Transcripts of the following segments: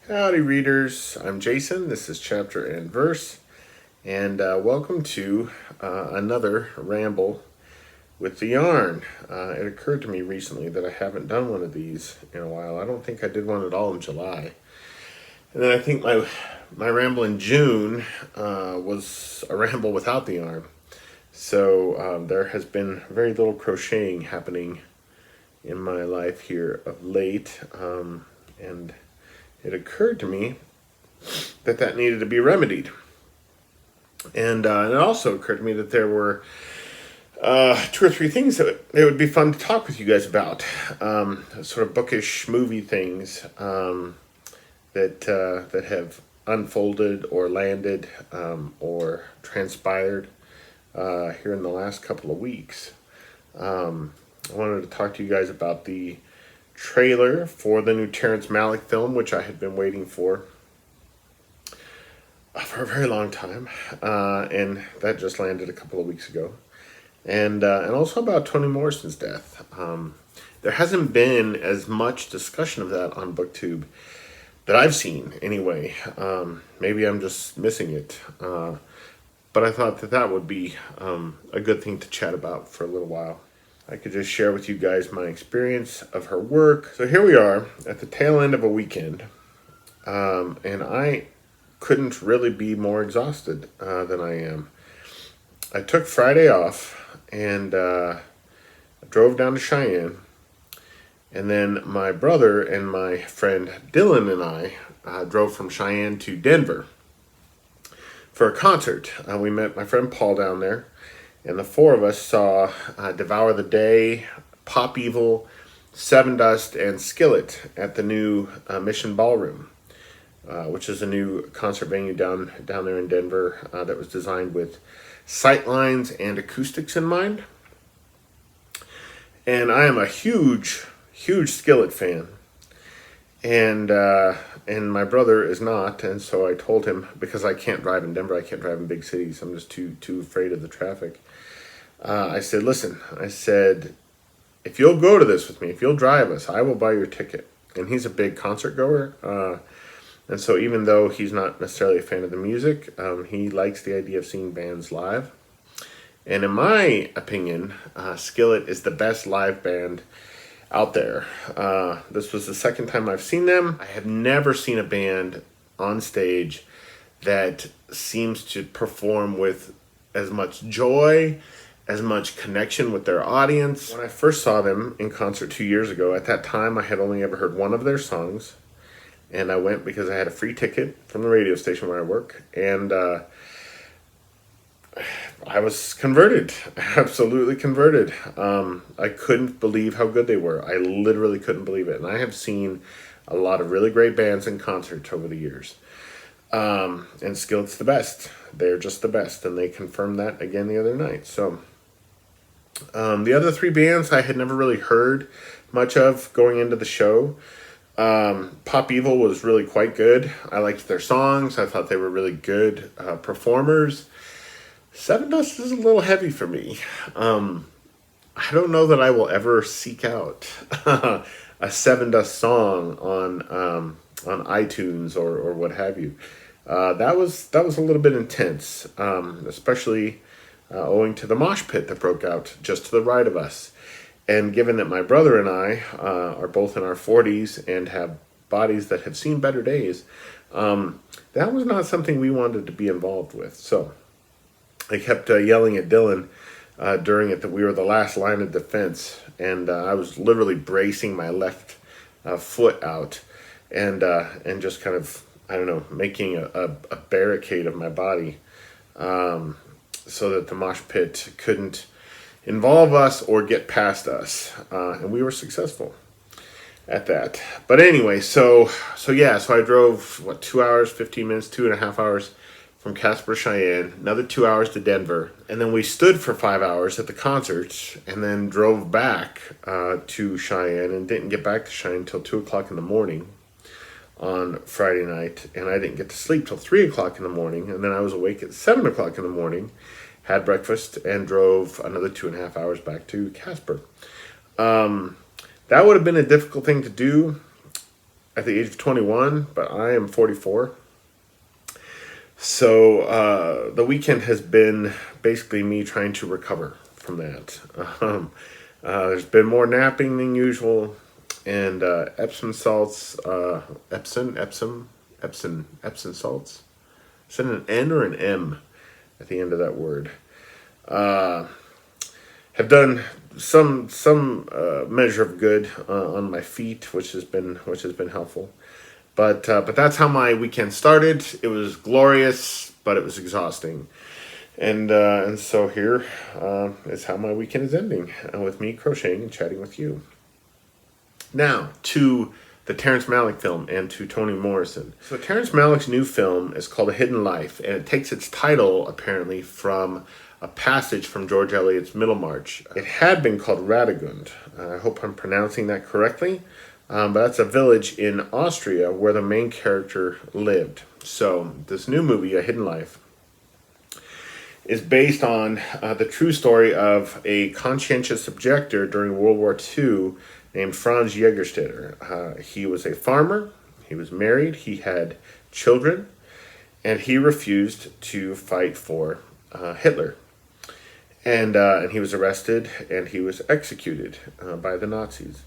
Howdy, readers. I'm Jason. This is Chapter and Verse, and welcome to another Ramble with the Yarn. It occurred to me recently that I haven't done one of these in a while. I don't think I did one at all in July. And then I think my ramble in June was a ramble without the yarn. So there has been very little crocheting happening in my life here of late, and it occurred to me that needed to be remedied. And it also occurred to me that there were two or three things that it would be fun to talk with you guys about. Sort of bookish movie things that have unfolded or landed or transpired here in the last couple of weeks. I wanted to talk to you guys about the trailer for the new Terrence Malick film, which I had been waiting for a very long time, and that just landed a couple of weeks ago. And also about Toni Morrison's death. There hasn't been as much discussion of that on BookTube that I've seen, anyway. Maybe I'm just missing it. But I thought that would be a good thing to chat about for a little while. I could just share with you guys my experience of her work. So here we are at the tail end of a weekend, and I couldn't really be more exhausted than I am. I took Friday off and drove down to Cheyenne, and then my brother and my friend Dylan and I drove from Cheyenne to Denver for a concert. We met my friend Paul down there, and the four of us saw Devour the Day, Pop Evil, Seven Dust, and Skillet at the new Mission Ballroom, which is a new concert venue down there in Denver that was designed with sightlines and acoustics in mind. And I am a huge Skillet fan, and my brother is not, and so I told him, because I can't drive in Denver, I can't drive in big cities, I'm just too afraid of the traffic. I said, listen, if you'll go to this with me, if you'll drive us, I will buy your ticket. And he's a big concert goer, and so even though he's not necessarily a fan of the music, he likes the idea of seeing bands live. And in my opinion, Skillet is the best live band out there. This was the second time I've seen them. I have never seen a band on stage that seems to perform with as much joy, as much connection with their audience. When I first saw them in concert 2 years ago, at that time I had only ever heard one of their songs, and I went because I had a free ticket from the radio station where I work, and I was converted, absolutely converted. I couldn't believe how good they were. I literally couldn't believe it. And I have seen a lot of really great bands in concert over the years. And Skillet's the best. They're just the best. And they confirmed that again the other night. So the other three bands I had never really heard much of going into the show. Pop Evil was really quite good. I liked their songs. I thought they were really good performers. Seven Dust is a little heavy for me. I don't know that I will ever seek out a Seven Dust song on iTunes or what have you. That was a little bit intense, especially owing to the mosh pit that broke out just to the right of us. And given that my brother and I are both in our 40s and have bodies that have seen better days, that was not something we wanted to be involved with. So I kept yelling at Dylan during it that we were the last line of defense, and I was literally bracing my left foot out and just kind of, I don't know, making a barricade of my body so that the mosh pit couldn't involve us or get past us, and we were successful at that. But anyway, so I drove 2 hours, 15 minutes, 2.5 hours from Casper, Cheyenne, another 2 hours to Denver, and then we stood for 5 hours at the concert, and then drove back to Cheyenne, and didn't get back to Cheyenne until 2 o'clock in the morning on Friday night, and I didn't get to sleep till 3 o'clock in the morning, and then I was awake at 7 o'clock in the morning, had breakfast, and drove another 2.5 hours back to Casper. That would have been a difficult thing to do at the age of 21, but I am 44. So the weekend has been basically me trying to recover from that. There's been more napping than usual, and Epsom salts, Epsom salts. Is that an N or an M at the end of that word? Have done some measure of good on my feet, which has been helpful. But that's how my weekend started. It was glorious, but it was exhausting. And so here is how my weekend is ending, with me crocheting and chatting with you. Now, to the Terrence Malick film and to Toni Morrison. So Terrence Malick's new film is called A Hidden Life, and it takes its title, apparently, from a passage from George Eliot's Middlemarch. It had been called Radegund. I hope I'm pronouncing that correctly. But that's a village in Austria where the main character lived. So this new movie, A Hidden Life, is based on the true story of a conscientious objector during World War II named Franz Jägerstätter. He was a farmer, he was married, he had children, and he refused to fight for Hitler. And he was arrested and he was executed by the Nazis.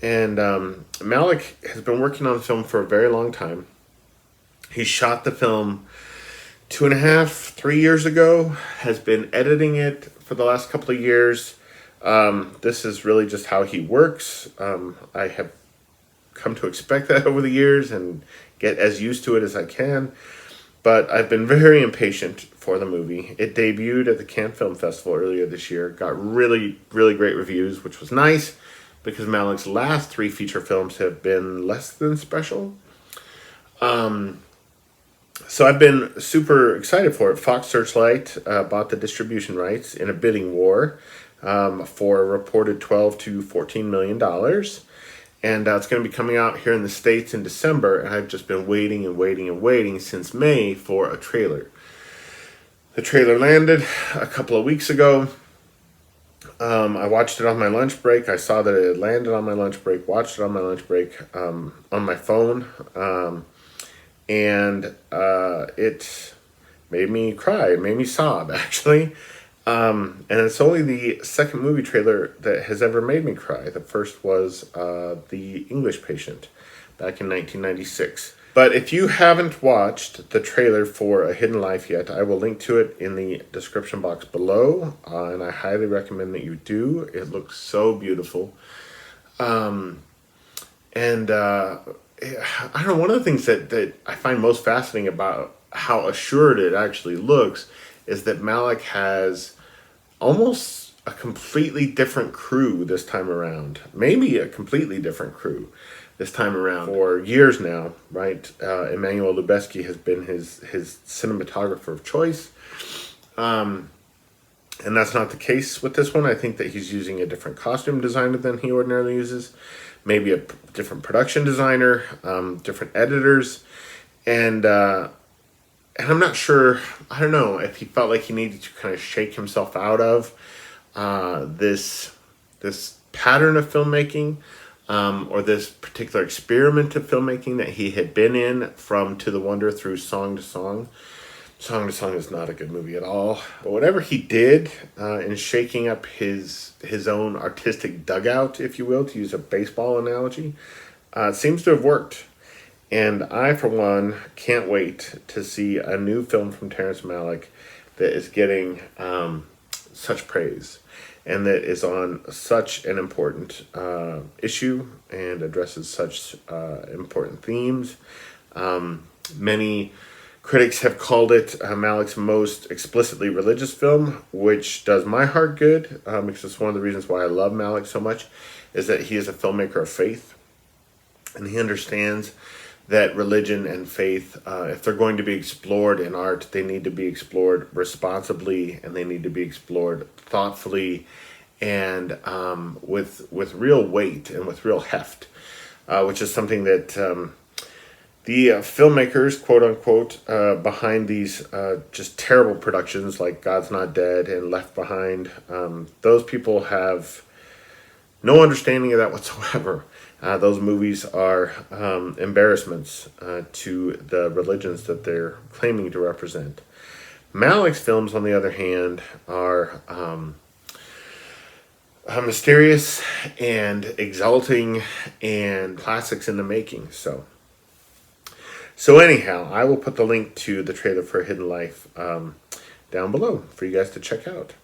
And Malick has been working on the film for a very long time. He shot the film 2.5, 3 years ago, has been editing it for the last couple of years. This is really just how he works. I have come to expect that over the years and get as used to it as I can. But I've been very impatient for the movie. It debuted at the Cannes Film Festival earlier this year. Got really, really great reviews, which was nice, because Malick's last 3 feature films have been less than special. So I've been super excited for it. Fox Searchlight bought the distribution rights in a bidding war for a reported $12 to $14 million. And it's going to be coming out here in the States in December. And I've just been waiting since May for a trailer. The trailer landed a couple of weeks ago. I watched it on my lunch break. I saw that it had landed on my lunch break, watched it on my lunch break on my phone. And it made me cry. It made me sob, actually. And it's only the second movie trailer that has ever made me cry. The first was The English Patient back in 1996. But if you haven't watched the trailer for A Hidden Life yet, I will link to it in the description box below. And I highly recommend that you do. It looks so beautiful. I don't know, one of the things that I find most fascinating about how assured it actually looks is that Malick has almost a completely different crew this time around. Maybe a completely different crew this time around. For years now, right? Emmanuel Lubezki has been his cinematographer of choice. And that's not the case with this one. I think that he's using a different costume designer than he ordinarily uses. Maybe a different production designer, different editors. And I'm not sure, I don't know, if he felt like he needed to kind of shake himself out of this pattern of filmmaking, or this particular experiment of filmmaking that he had been in from To the Wonder through Song to Song. Song to Song is not a good movie at all. But whatever he did in shaking up his own artistic dugout, if you will, to use a baseball analogy, seems to have worked. And I, for one, can't wait to see a new film from Terrence Malick that is getting such praise and that is on such an important issue and addresses such important themes. Many critics have called it Malick's most explicitly religious film, which does my heart good, because it's one of the reasons why I love Malick so much, is that he is a filmmaker of faith, and he understands that religion and faith, if they're going to be explored in art, they need to be explored responsibly, and they need to be explored thoughtfully, and with real weight and with real heft, which is something that the filmmakers, quote unquote, behind these just terrible productions like God's Not Dead and Left Behind, those people have no understanding of that whatsoever. Those movies are embarrassments to the religions that they're claiming to represent. Malick's films, on the other hand, are mysterious and exalting and classics in the making. So anyhow, I will put the link to the trailer for Hidden Life down below for you guys to check out.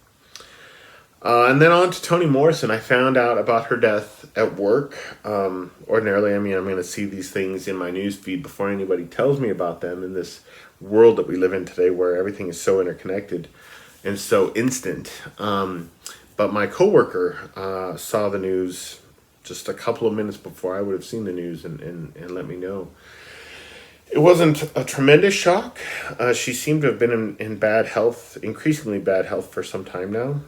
And then on to Toni Morrison. I found out about her death at work. Ordinarily, I'm going to see these things in my news feed before anybody tells me about them in this world that we live in today where everything is so interconnected and so instant. But my coworker saw the news just a couple of minutes before I would have seen the news and let me know. It wasn't a tremendous shock. She seemed to have been in bad health, increasingly bad health for some time now.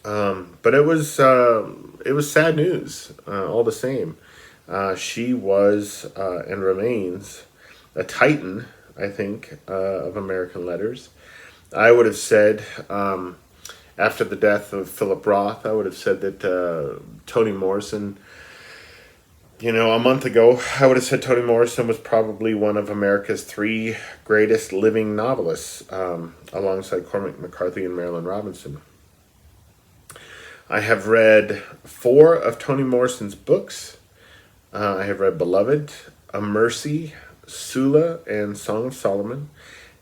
But it was sad news all the same. She was and remains a titan, I think, of American letters. I would have said, after the death of Philip Roth, I would have said that Toni Morrison, a month ago, I would have said Toni Morrison was probably one of America's 3 greatest living novelists, alongside Cormac, McCarthy, and Marilynne Robinson. I have read 4 of Toni Morrison's books. I have read Beloved, A Mercy, Sula, and Song of Solomon.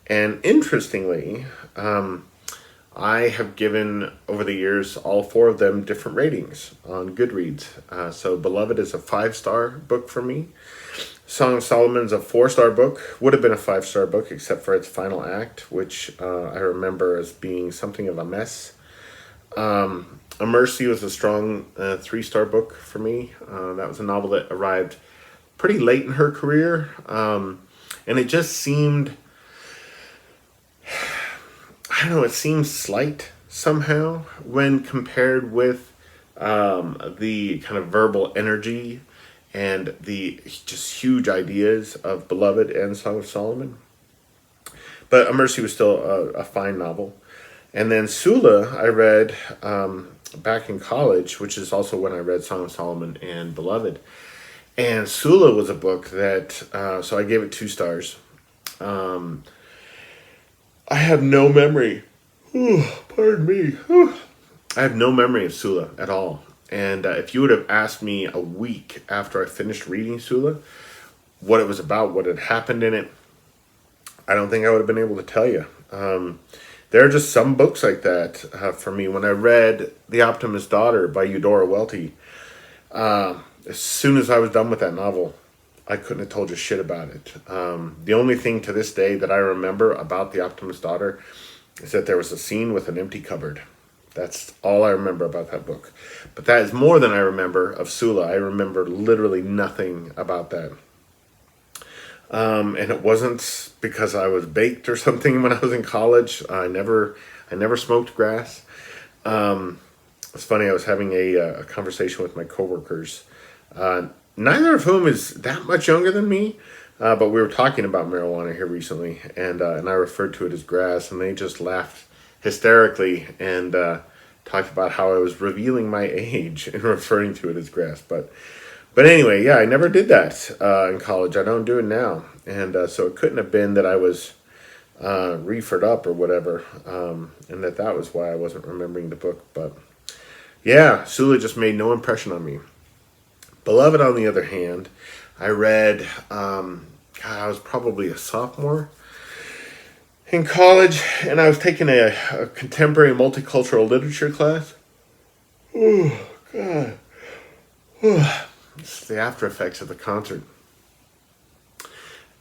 And interestingly, I have given, over the years, all 4 of them different ratings on Goodreads. So Beloved is a 5-star book for me. Song of Solomon is a 4-star book. Would have been a 5-star book, except for its final act, which I remember as being something of a mess. A Mercy was a strong 3-star book for me. That was a novel that arrived pretty late in her career. And it just seemed, I don't know, it seemed slight somehow when compared with the kind of verbal energy and the just huge ideas of Beloved and Song of Solomon. But A Mercy was still a fine novel. And then Sula, I read back in college, which is also when I read Song of Solomon and Beloved. And Sula was a book that, so I gave it 2 stars. I have no memory. Pardon me. I have no memory of Sula at all. And if you would have asked me a week after I finished reading Sula what it was about, what had happened in it, I don't think I would have been able to tell you. There are just some books like that for me. When I read The Optimist Daughter by Eudora Welty, as soon as I was done with that novel, I couldn't have told you shit about it. The only thing to this day that I remember about The Optimist Daughter is that there was a scene with an empty cupboard. That's all I remember about that book. But that is more than I remember of Sula. I remember literally nothing about that. And it wasn't because I was baked or something when I was in college. I never smoked grass. It's funny, I was having a conversation with my coworkers, neither of whom is that much younger than me, but we were talking about marijuana here recently, and I referred to it as grass, and they just laughed hysterically and talked about how I was revealing my age and referring to it as grass. But anyway, yeah, I never did that in college. I don't do it now. And so it couldn't have been that I was reefered up or whatever, and that was why I wasn't remembering the book. But yeah, Sula just made no impression on me. Beloved, on the other hand, I read, I was probably a sophomore in college, and I was taking a contemporary multicultural literature class. Oh, God. It's the after effects of the concert.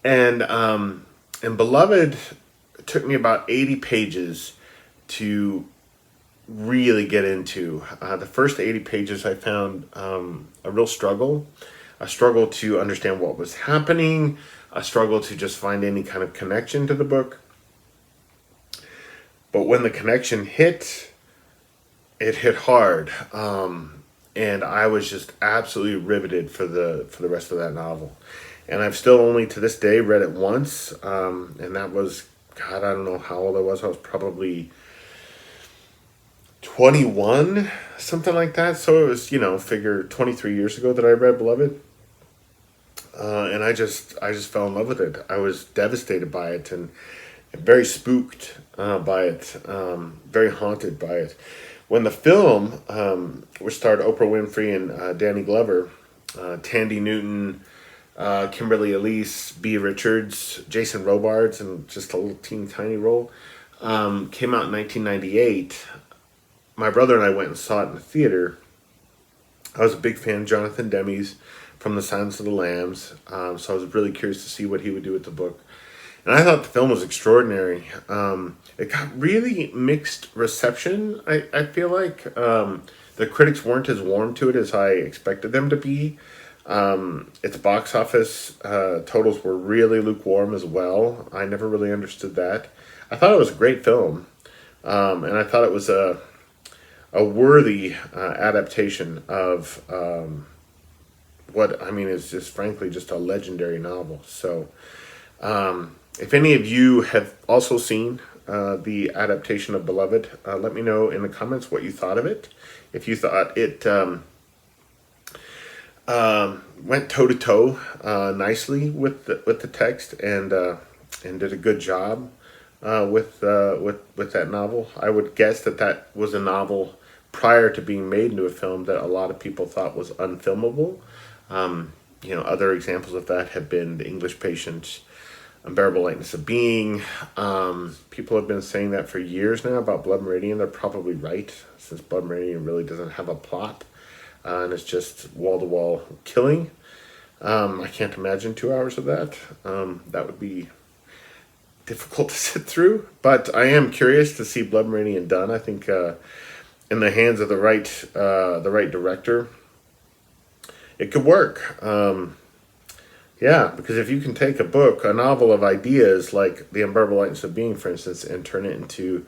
And Beloved took me about 80 pages to really get into. The first 80 pages I found a real struggle. A struggle to understand what was happening. A struggle to just find any kind of connection to the book. But when the connection hit, it hit hard. And I was just absolutely riveted for the rest of that novel. And I've still only to this day read it once. And that was, God, I don't know how old I was. I was probably 21, something like that. So it was, figure 23 years ago that I read Beloved. And I just fell in love with it. I was devastated by it and very spooked by it, very haunted by it. When the film, which starred Oprah Winfrey and Danny Glover, Tandy Newton, Kimberly Elise, B. Richards, Jason Robards, and just a little teeny tiny role, came out in 1998. My brother and I went and saw it in the theater. I was a big fan of Jonathan Demme's from The Silence of the Lambs, so I was really curious to see what he would do with the book. And I thought the film was extraordinary. It got really mixed reception, I feel like. The critics weren't as warm to it as I expected them to be. Its box office totals were really lukewarm as well. I never really understood that. I thought it was a great film. And I thought it was a worthy adaptation of what, I mean, is just frankly just a legendary novel. So if any of you have also seen the adaptation of Beloved, let me know in the comments what you thought of it. If you thought it went toe to toe nicely with the text and did a good job with that novel. I would guess that was a novel prior to being made into a film that a lot of people thought was unfilmable. Other examples of that have been The English Patient, Unbearable Lightness of Being. People have been saying that for years now about Blood Meridian. They're probably right, since Blood Meridian really doesn't have a plot, and it's just wall-to-wall killing. I can't imagine 2 hours of that. That would be difficult to sit through, but I am curious to see Blood Meridian done. I think in the hands of the right director, it could work. Yeah, because if you can take a novel of ideas like The Unbearable Lightness of Being, for instance, and turn it into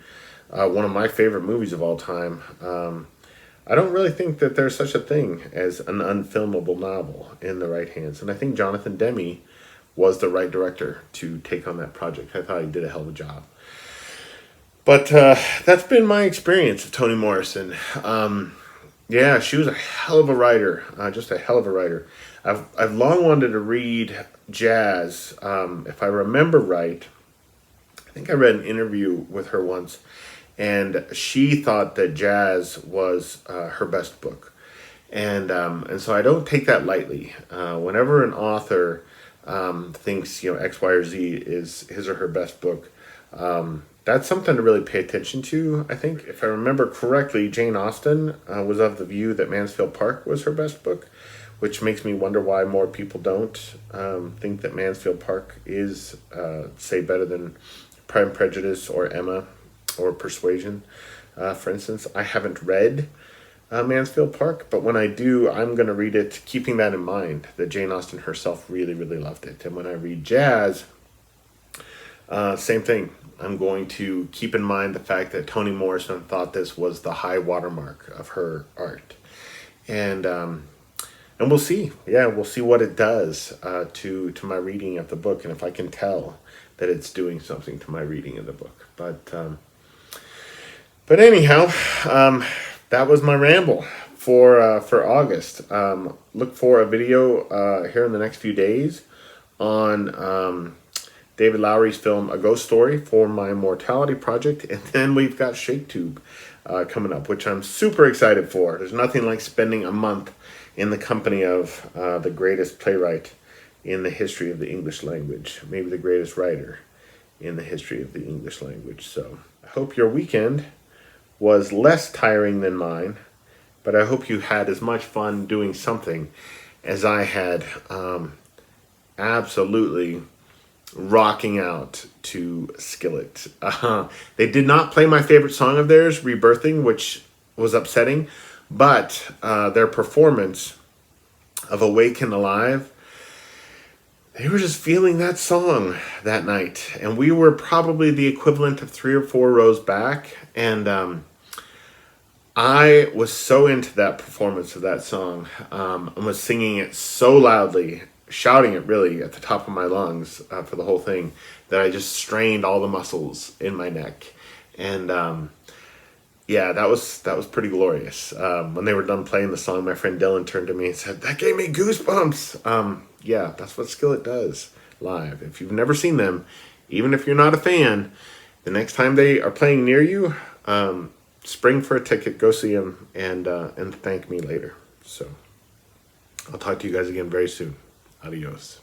one of my favorite movies of all time, I don't really think that there's such a thing as an unfilmable novel in the right hands. And I think Jonathan Demme was the right director to take on that project. I thought he did a hell of a job. But that's been my experience of Toni Morrison. Yeah, she was a hell of a writer, just a hell of a writer. I've long wanted to read jazz. If I remember right, I think I read an interview with her once, and she thought that jazz was her best book. And so I don't take that lightly. Whenever an author thinks X, Y, or Z is his or her best book, that's something to really pay attention to. I think, if I remember correctly, Jane Austen was of the view that Mansfield Park was her best book, which makes me wonder why more people don't think that Mansfield Park is, say, better than Pride and Prejudice or Emma or Persuasion. For instance, I haven't read Mansfield Park, but when I do, I'm going to read it keeping that in mind, that Jane Austen herself really, really loved it. And when I read jazz, same thing. I'm going to keep in mind the fact that Toni Morrison thought this was the high watermark of her art. And we'll see. Yeah, we'll see what it does to my reading of the book, and if I can tell that it's doing something to my reading of the book. But anyhow, that was my ramble for August. Look for a video here in the next few days on David Lowery's film A Ghost Story for my Mortality project, and then we've got ShakeTube coming up, which I'm super excited for. There's nothing like spending a month in the company of the greatest playwright in the history of the English language, maybe the greatest writer in the history of the English language. So I hope your weekend was less tiring than mine, but I hope you had as much fun doing something as I had. Absolutely rocking out to Skillet. They did not play my favorite song of theirs, Rebirthing, which was upsetting, but their performance of Awake and Alive, they were just feeling that song that night, and we were probably the equivalent of 3 or 4 rows back, and I was so into that performance of that song, and was singing it so loudly, shouting it really at the top of my lungs for the whole thing, that I just strained all the muscles in my neck. And Yeah, that was pretty glorious. When they were done playing the song, my friend Dylan turned to me and said, "That gave me goosebumps." Yeah, that's what Skillet does live. If you've never seen them, even if you're not a fan, the next time they are playing near you, spring for a ticket, go see them, and thank me later. So I'll talk to you guys again very soon. Adios.